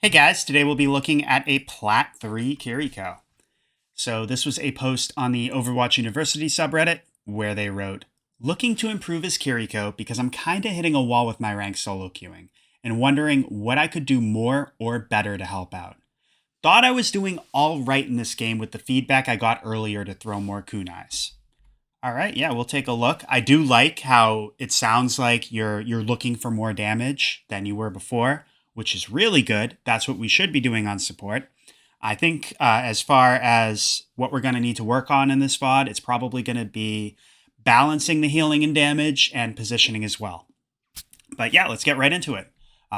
Hey guys, today we'll be looking at a Plat 3 Kiriko. So this was a post on the Overwatch University subreddit where they wrote, looking to improve his Kiriko because I'm kinda hitting a wall with my rank solo queuing and wondering what I could do more or better to help out. Thought I was doing all right in this game with the feedback I got earlier to throw more kunais. Alright, yeah, we'll take a look. I do like how it sounds like you're looking for more damage than you were before, which is really good. That's what we should be doing on support. I think as far as what we're going to need to work on in this VOD, it's probably going to be balancing the healing and damage and positioning as well. But yeah, let's get right into it.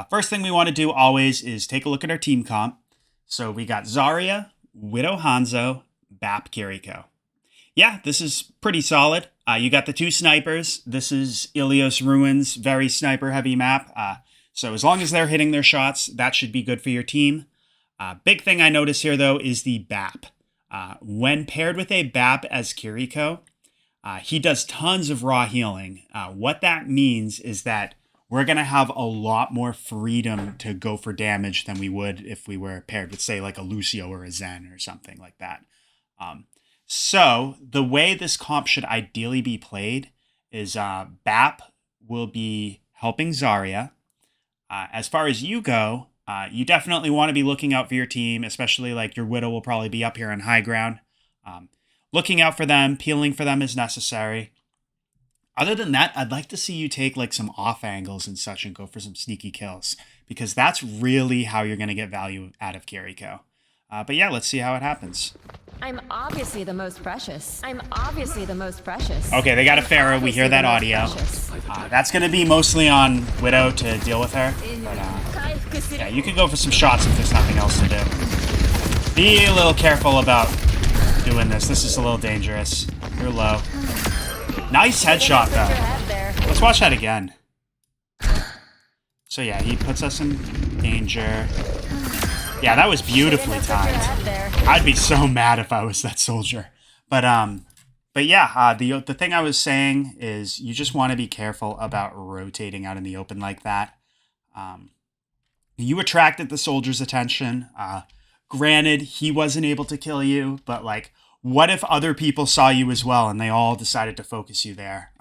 First thing we want to do always is take a look at our team comp. So we got Zarya, Widow Hanzo, Bap Kiriko. Yeah, this is pretty solid. You got the two snipers. This is Ilios Ruins, very sniper heavy map. So as long as they're hitting their shots, that should be good for your team. Big thing I notice here, though, is the BAP. When paired with a BAP as Kiriko, he does tons of raw healing. What that means is that we're going to have a lot more freedom to go for damage than we would if we were paired with, say, like a Lucio or a Zen or something like that. So the way this comp should ideally be played is BAP will be helping Zarya. As far as you go, you definitely want to be looking out for your team, especially like your Widow will probably be up here on high ground. Looking out for them, peeling for them is necessary. Other than that, I'd like to see you take like some off angles and such and go for some sneaky kills, because that's really how you're going to get value out of Kiriko. But yeah, let's see how it happens. I'm obviously the most precious. I'm obviously the most precious. Okay, they got a Pharaoh. We hear that audio. That's going to be mostly on Widow to deal with her. But yeah, you can go for some shots if there's nothing else to do. Be a little careful about doing this. This is a little dangerous. You're low. Nice headshot, though. Let's watch that again. So yeah, he puts us in danger. Yeah, that was beautifully timed. I'd be so mad if I was that soldier. But yeah, the thing I was saying is you just want to be careful about rotating out in the open like that. You attracted the soldier's attention. Granted, he wasn't able to kill you, but like, what if other people saw you as well and they all decided to focus you there?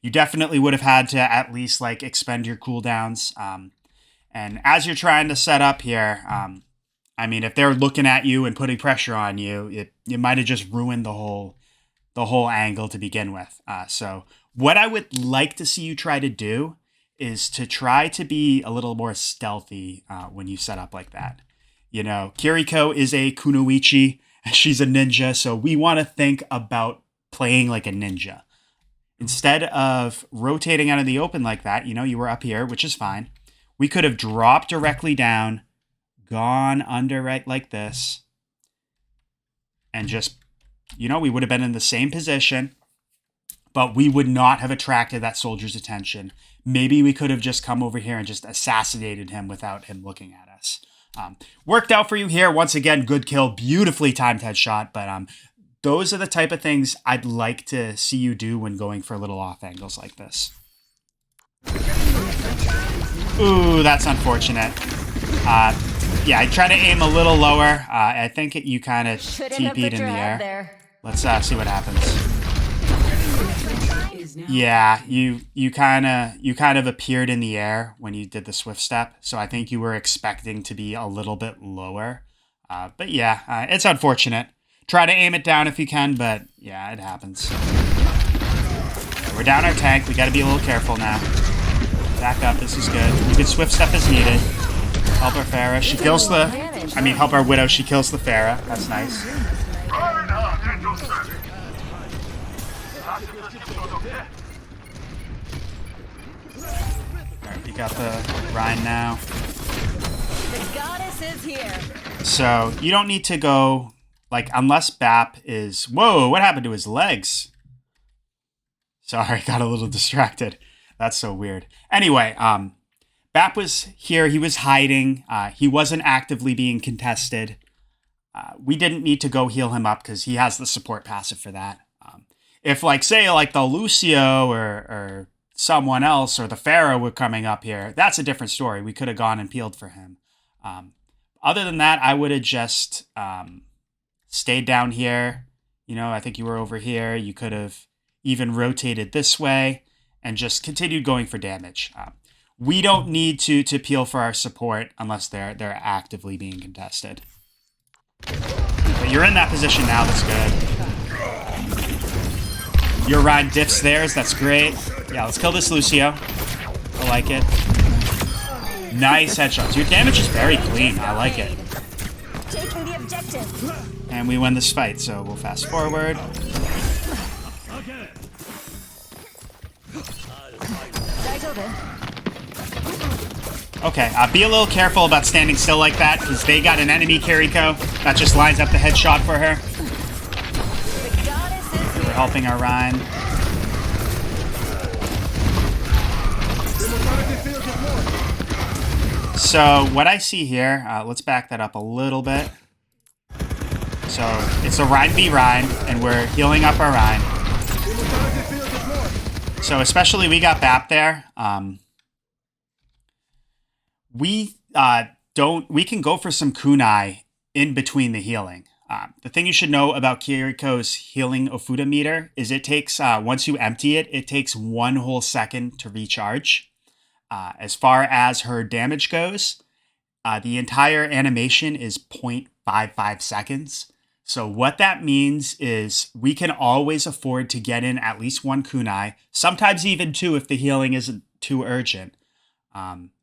You definitely would have had to at least like expend your cooldowns. And as you're trying to set up here, I mean, if they're looking at you and putting pressure on you, you might have just ruined the whole angle to begin with. So what I would like to see you try to do is to try to be a little more stealthy when you set up like that. You know, Kiriko is a kunoichi. She's a ninja, so we want to think about playing like a ninja. Instead of rotating out of the open like that, you know, you were up here, which is fine. We could have dropped directly down, gone under right like this, and just, you know, we would have been in the same position, but we would not have attracted that soldier's attention. Maybe we could have just come over here and just assassinated him without him looking at us. Worked out for you here. Once again, good kill, beautifully timed headshot, but those are the type of things I'd like to see you do when going for little off angles like this. Ooh, that's unfortunate. Yeah, I try to aim a little lower. I think you kind of TP'd in the air. Let's see what happens. Yeah, you kind of appeared in the air when you did the swift step, so I think you were expecting to be a little bit lower. But yeah, it's unfortunate. Try to aim it down if you can, but yeah, it happens. We're down our tank. We got to be a little careful now. Back up. This is good. We can swift step as needed. Help our Pharah. She kills help our Widow. She kills the Pharah. That's nice. Alright, we got the Rhine now. The goddess is here. So, you don't need to go, like, unless BAP is... Whoa, what happened to his legs? Sorry, got a little distracted. That's so weird. Anyway, BAP was here. He was hiding. He wasn't actively being contested. We didn't need to go heal him up because he has the support passive for that. If, like, say, like the Lucio or someone else or the Pharaoh were coming up here, that's a different story. We could have gone and peeled for him. Other than that, I would have just stayed down here. You know, I think you were over here. You could have even rotated this way and just continued going for damage. We don't need to peel for our support unless they're actively being contested. But you're in that position now. That's good. Your Ryan diffs theirs. That's great. Yeah, let's kill this Lucio. I like it. Nice headshots. Your damage is very clean. I like it. Taking the objective. And we win this fight, so we'll fast forward. Okay, be a little careful about standing still like that, because they got an enemy Kiriko that just lines up the headshot for her. We're helping our Ryan. So what I see here, let's back that up a little bit. So it's a Ryan v Ryan, and we're healing up our Ryan. So especially we got BAP there. We can go for some kunai in between the healing. The thing you should know about Kiriko's healing Ofuda meter is it takes, once you empty it, it takes 1 whole second to recharge. As far as her damage goes, the entire animation is 0.55 seconds. So what that means is we can always afford to get in at least 1 kunai, sometimes even 2 if the healing isn't too urgent,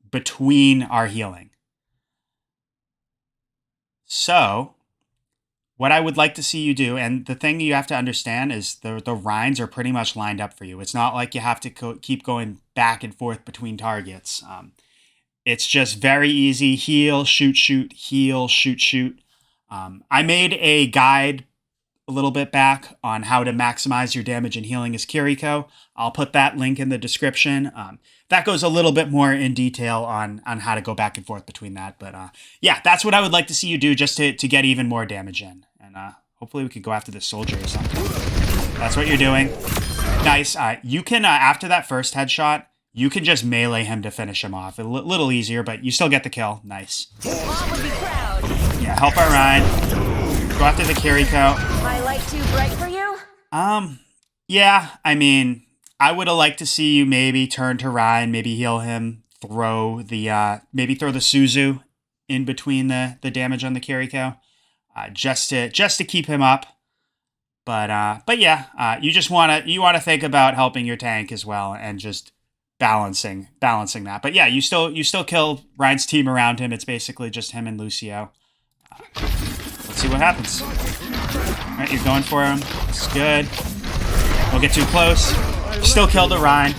between our healing. So what I would like to see you do, and the thing you have to understand is the Rhines are pretty much lined up for you. It's not like you have to keep going back and forth between targets. It's just very easy. Heal, shoot, shoot, heal, shoot, shoot. I made a guide a little bit back on how to maximize your damage and healing as Kiriko. I'll put that link in the description. That goes a little bit more in detail on how to go back and forth between that. But yeah, that's what I would like to see you do just to get even more damage in. And hopefully we could go after this soldier or something. That's what you're doing. Nice. You can, after that first headshot, you can just melee him to finish him off. A little easier, but you still get the kill. Nice. Yeah, help our Ryan. Go after the Kiriko. My light too bright for you? Yeah, I mean, I would have liked to see you maybe turn to Ryan, maybe heal him, maybe throw the Suzu in between the damage on the Kiriko, just to keep him up. But yeah, you want to think about helping your tank as well and just balancing that. But yeah, you still kill Ryan's team around him. It's basically just him and Lucio. Let's see what happens. All right, you're going for him. It's good. Don't get too close. Still killed the Ryan.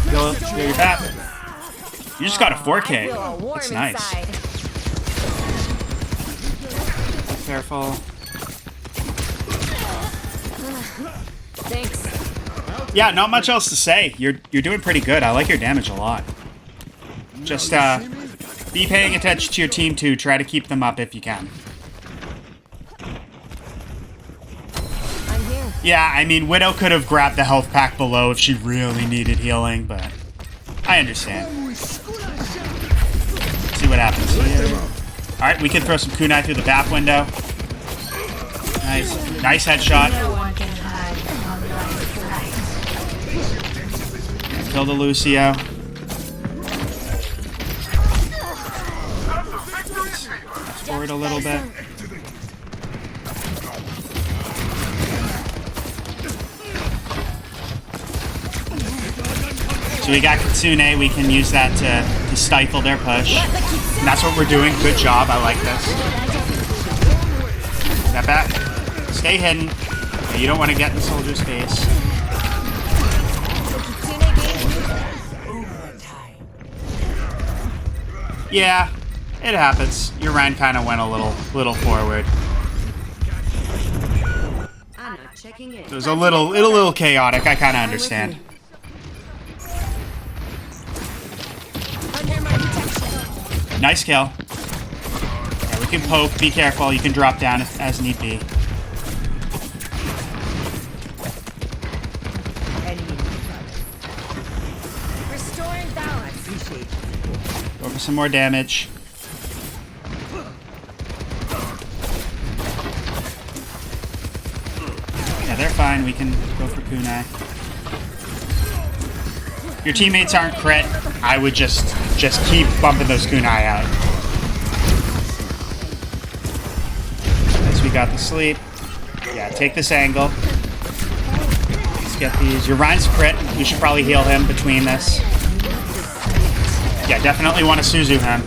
You're back. You just got a 4K. That's nice. Careful. Thanks. Yeah, not much else to say. You're doing pretty good. I like your damage a lot. Just be paying attention to your team too. Try to keep them up if you can. I'm here. Yeah, I mean, Widow could have grabbed the health pack below if she really needed healing, but I understand. See what happens here. Alright, we can throw some kunai through the back window. Nice. Nice headshot. Kill the Lucio. Fast forward a little bit. So we got Kitsune. We can use that to stifle their push. And that's what we're doing. Good job. I like this. Step back. Stay hidden. You don't want to get in the soldier's face. Yeah, it happens. Your Ryan kind of went a little forward. I'm not checking in. It was a little chaotic. I kind of understand. Under my protection. Nice kill. Yeah, we can poke. Be careful. You can drop down as need be. Restoring balance. Go for some more damage. fine. We can go for kunai. If your teammates aren't crit, I would just keep bumping those kunai out. As we got the sleep. Yeah, take this angle. Let's get these. Your Ryan's crit. You should probably heal him between this. Yeah, definitely want to Suzu him.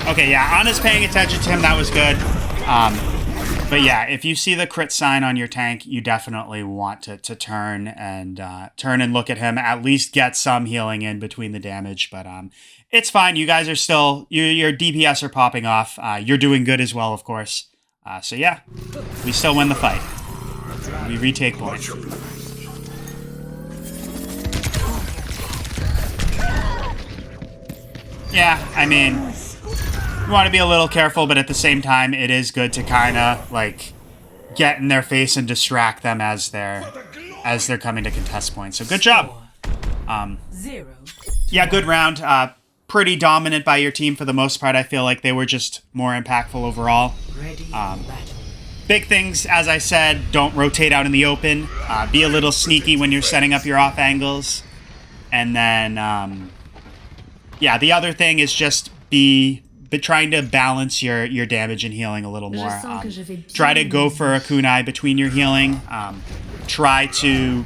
Okay, yeah, Anna's paying attention to him. That was good. But yeah, if you see the crit sign on your tank, you definitely want to turn and look at him. At least get some healing in between the damage. But it's fine. You guys are still... Your DPS are popping off. You're doing good as well, of course. So yeah, we still win the fight. We retake point. Yeah, I mean, you want to be a little careful, but at the same time, it is good to kind of like get in their face and distract them as they're coming to contest points. So good job. Yeah, good round. Pretty dominant by your team for the most part. I feel like they were just more impactful overall. Big things, as I said, don't rotate out in the open. Be a little sneaky when you're setting up your off angles. And then, yeah, the other thing is just be trying to balance your damage and healing a little more. Try to go for a kunai between your healing. Try to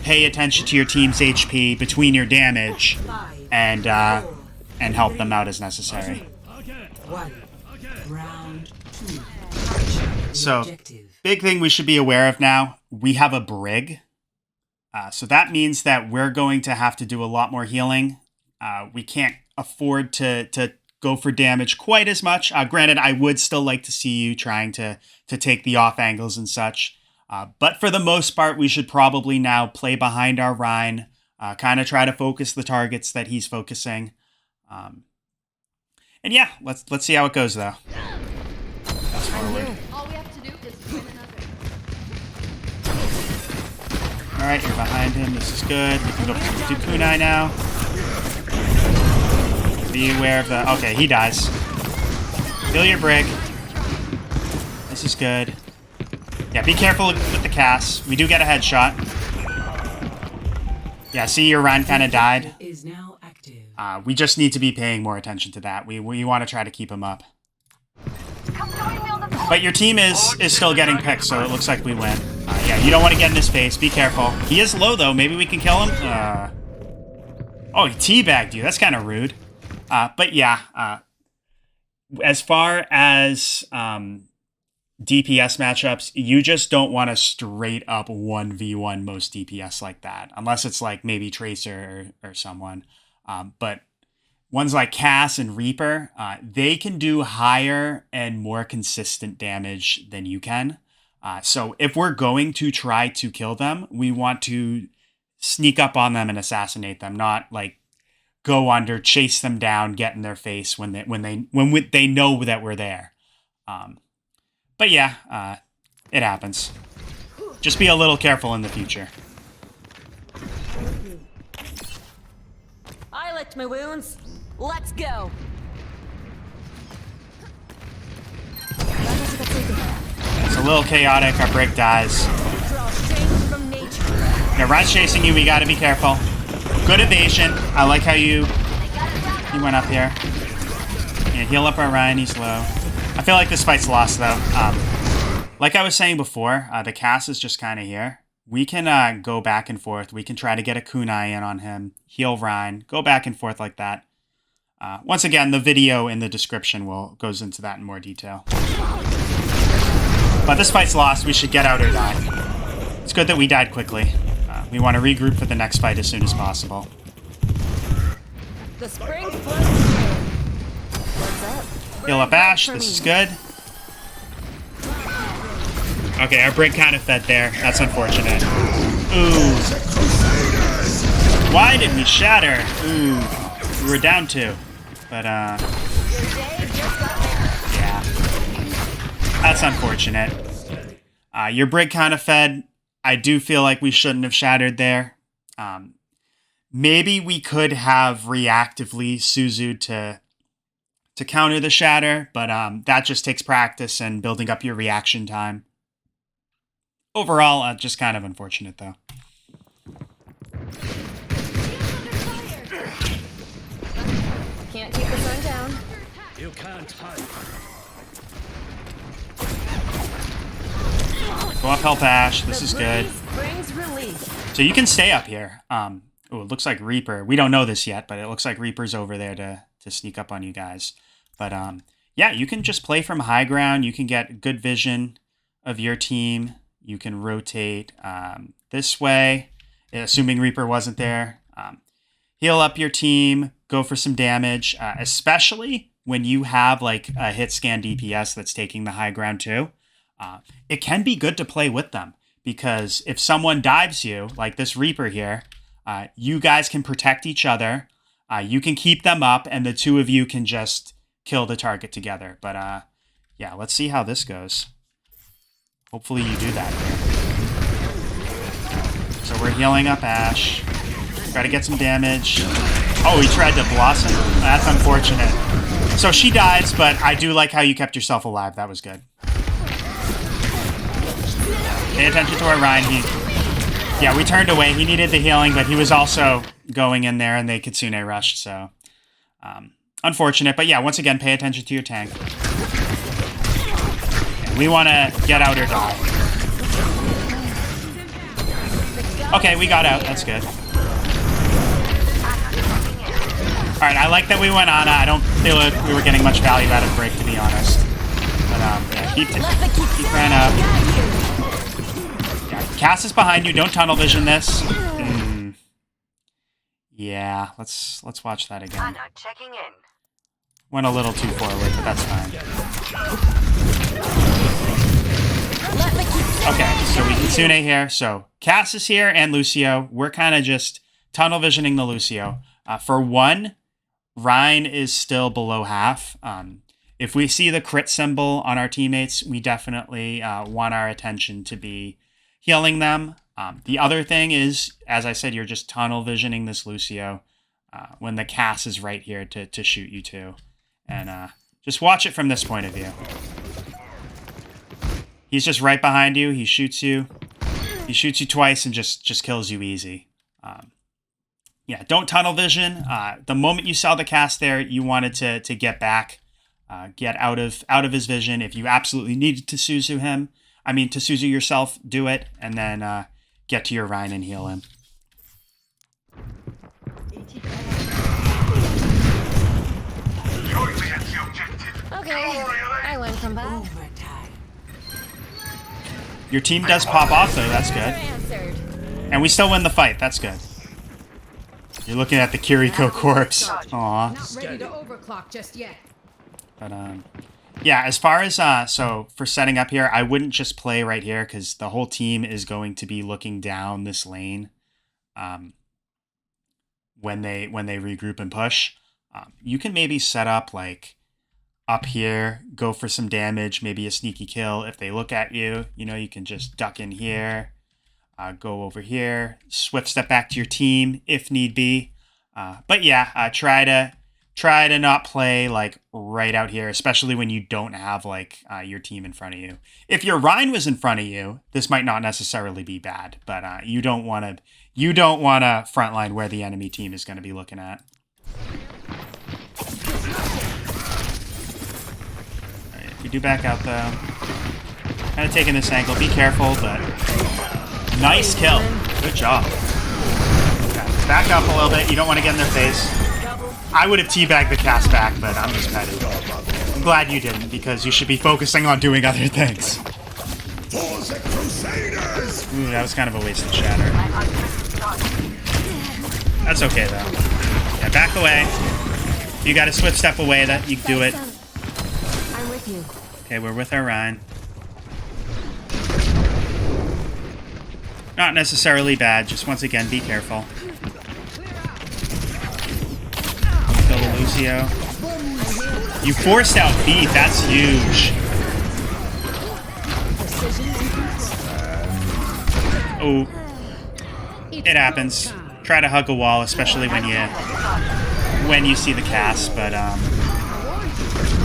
pay attention to your team's HP between your damage, and help them out as necessary. So, big thing we should be aware of now, we have a brig. So that means that we're going to have to do a lot more healing. We can't afford to go for damage quite as much. Granted, I would still like to see you trying to take the off angles and such. But for the most part, we should probably now play behind our Rhine, kind of try to focus the targets that he's focusing. And yeah, let's see how it goes, though. Fast forward. All we have to do is win another. All right, you're behind him. This is good. We can go do kunai now. Be aware of the... Okay, he dies. Heal your brig. This is good. Yeah, be careful with the cast. We do get a headshot. Yeah, see, your Rhine kind of died. We just need to be paying more attention to that. We want to try to keep him up. But your team is still getting picked, so it looks like we win. Yeah, you don't want to get in his face. Be careful. He is low, though. Maybe we can kill him. Oh, he teabagged you. That's kind of rude. But yeah, as far as DPS matchups, you just don't want to straight up 1v1 most DPS like that. Unless it's like maybe Tracer or someone. But ones like Cass and Reaper, they can do higher and more consistent damage than you can. So if we're going to try to kill them, we want to sneak up on them and assassinate them, not like go under, chase them down, get in their face when they know that we're there. But yeah, it happens. Just be a little careful in the future. I licked my wounds. Let's go. It's a little chaotic. Our break dies. Yeah, Ryan's chasing you. We gotta be careful. Good evasion. I like how you went up here. Yeah, heal up our Ryan. He's low. I feel like this fight's lost, though. Like I was saying before, the cast is just kind of here. We can go back and forth. We can try to get a kunai in on him, heal Ryan, go back and forth like that. Once again, the video in the description goes into that in more detail. But this fight's lost. We should get out or die. It's good that we died quickly. We want to regroup for the next fight as soon as possible. The spring What's up? Heal up Ash. This is good. Okay, our break kind of fed there. That's unfortunate. Ooh. Why did we shatter? Ooh. We were down 2. But, yeah. That's unfortunate. Your brig kind of fed. I do feel like we shouldn't have shattered there. Maybe we could have reactively Suzu'd to counter the shatter, but that just takes practice and building up your reaction time. Overall, just kind of unfortunate, though. Can't keep the sun down. You can't hide. Go up Help Ash. This is good. Brings relief. So you can stay up here. Oh, it looks like Reaper. We don't know this yet, but it looks like Reaper's over there to sneak up on you guys. But yeah, you can just play from high ground. You can get good vision of your team. You can rotate this way, assuming Reaper wasn't there. Heal up your team. Go for some damage, especially when you have like a hit scan DPS that's taking the high ground too. It can be good to play with them because if someone dives you, like this Reaper here, you guys can protect each other. You can keep them up, and the two of you can just kill the target together. But yeah, let's see how this goes. Hopefully you do that here. So we're healing up Ash. Try to get some damage. Oh, he tried to blossom. That's unfortunate. So she dies, but I do like how you kept yourself alive. That was good. Pay attention to our Ryan. Yeah, we turned away. He needed the healing, but he was also going in there, and they Kitsune rushed, so... unfortunate, but yeah, once again, pay attention to your tank. Yeah, we want to get out or die. Okay, we got out. That's good. Alright, I like that we went on. I don't feel like we were getting much value out of the break, to be honest. But, yeah, keep ran up. Yeah, Cass is behind you. Don't tunnel vision this. Yeah, let's watch that again. Checking in. Went a little too forward, but that's fine. Okay, so we Kitsune here. So Cass is here and Lucio. We're kind of just tunnel visioning the Lucio. For one, Ryan is still below half. If we see the crit symbol on our teammates, we definitely want our attention to be healing them. The other thing is, as I said, you're just tunnel visioning this Lucio when the Cass is right here to shoot you too. And just watch it from this point of view. He's just right behind you. He shoots you. He shoots you twice and just kills you easy. Yeah, don't tunnel vision. The moment you saw the Cass there, you wanted to get back, get out of his vision. If you absolutely needed to Suzu him, to Suzu yourself, do it, and then get to your Rhine and heal him. Okay, I went from back. Your team does pop off, though. That's good. Answered. And we still win the fight. That's good. You're looking at the Kiriko corpse. Aw. Not ready to overclock just yet. But, yeah, as far as, so for setting up here, I wouldn't just play right here because the whole team is going to be looking down this lane when they regroup and push. You can maybe set up, like, up here, go for some damage, maybe a sneaky kill. If they look at you, you can just duck in here, go over here, swift step back to your team if need be. But yeah, try to not play like right out here, especially when you don't have like your team in front of you. If your Rhine was in front of you, this might not necessarily be bad, but you don't want to frontline where the enemy team is going to be looking at. You do back out though. Kind of taking this angle. Be careful, but nice kill. Good job. Okay, back up a little bit. You don't want to get in their face. I would have teabagged the Cass back, but I'm just petty. I'm glad you didn't, because you should be focusing on doing other things. Ooh, that was kind of a wasted shatter. That's okay though. Yeah, back away. If you got a swift step away, that you can do it. I'm with you. Okay, we're with our Rhine. Not necessarily bad, just once again, be careful. Kill the Lucio. You forced out beat, that's huge. Oh. It happens. Try to hug a wall, especially when you see the Cass, but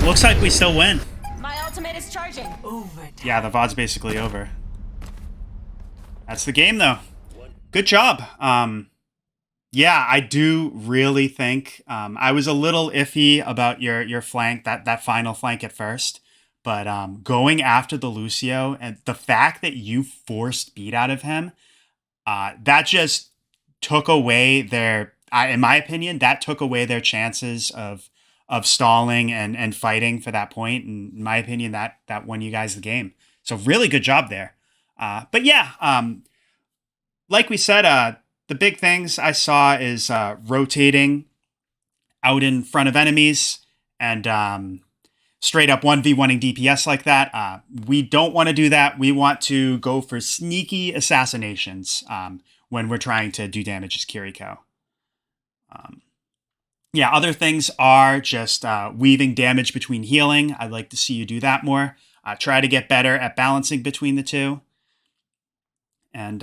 Looks like we still win. My ultimate is charging. Yeah, the VOD's basically over. That's the game, though. Good job. Yeah, I do really think I was a little iffy about your flank, that final flank at first. But going after the Lucio and the fact that you forced beat out of him, that just took away their, in my opinion, that took away their chances of stalling and fighting for that point. And in my opinion, that won you guys the game. So really good job there. But yeah, like we said, the big things I saw is rotating out in front of enemies and straight up 1v1ing DPS like that. We don't want to do that. We want to go for sneaky assassinations when we're trying to do damage as Kiriko. Yeah, other things are just weaving damage between healing. I'd like to see you do that more. Try to get better at balancing between the two. And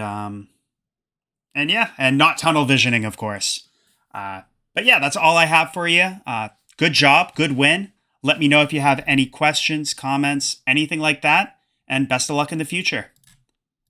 yeah, and not tunnel visioning, of course. But yeah, that's all I have for you. Good job, good win. Let me know if you have any questions, comments, anything like that. And best of luck in the future.